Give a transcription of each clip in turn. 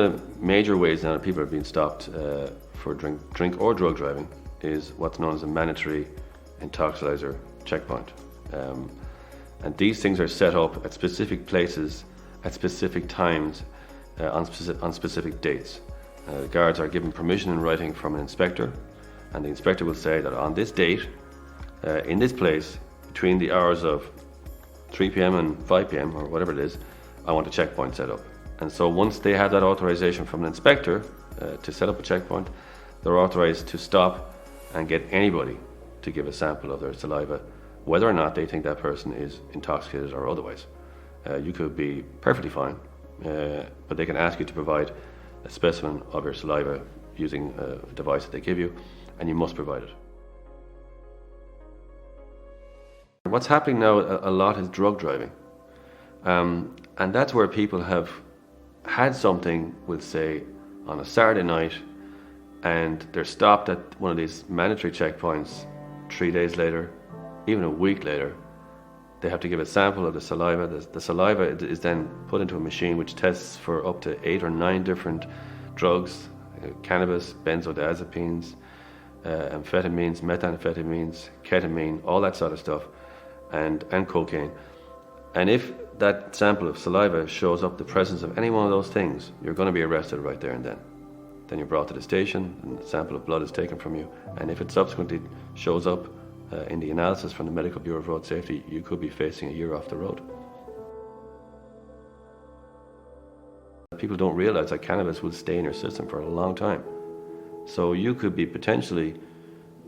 The major ways now that people are being stopped for drink or drug driving is what's known as a mandatory intoxilizer checkpoint. And these things are set up at specific places, at specific times, on specific dates. The guards are given permission in writing from an inspector, and the inspector will say that on this date, in this place, between the hours of 3 p.m. and 5 p.m. or whatever it is, I want a checkpoint set up. And so once they have that authorization from an inspector to set up a checkpoint, they're authorized to stop and get anybody to give a sample of their saliva, whether or not they think that person is intoxicated or otherwise. You could be perfectly fine, but they can ask you to provide a specimen of your saliva using a device that they give you, and you must provide it. What's happening now a lot is drug driving. And that's where people have had something, we'll say, on a Saturday night, and they're stopped at one of these mandatory checkpoints 3 days later, even a week later. They have to give a sample of the saliva. The saliva is then put into a machine which tests for up to 8 or 9 different drugs, cannabis, benzodiazepines, amphetamines, methamphetamines, ketamine, all that sort of stuff, and cocaine. And if that sample of saliva shows up the presence of any one of those things, you're going to be arrested right there and then. Then you're brought to the station, and a sample of blood is taken from you. And if it subsequently shows up in the analysis from the Medical Bureau of Road Safety, you could be facing a year off the road. People don't realize that cannabis will stay in your system for a long time. So you could be potentially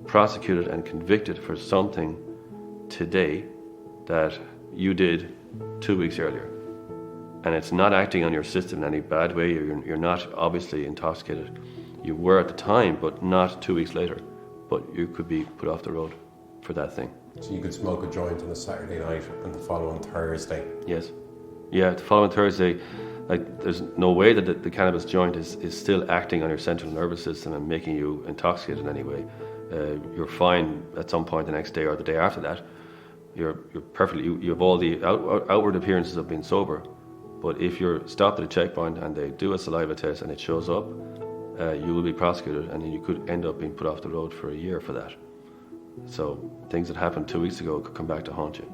prosecuted and convicted for something today that you did 2 weeks earlier. And it's not acting on your system in any bad way. You're not obviously intoxicated. You were at the time, but not 2 weeks later. But you could be put off the road for that thing. So you could smoke a joint on a Saturday night and the following Thursday? Yes. Yeah, the following Thursday, there's no way that the cannabis joint is still acting on your central nervous system and making you intoxicated in any way. You're fine at some point the next day or the day after that. You're perfectly, you have all the outward appearances of being sober, but if you're stopped at a checkpoint and they do a saliva test and it shows up, you will be prosecuted, and you could end up being put off the road for a year for that. So things that happened 2 weeks ago could come back to haunt you.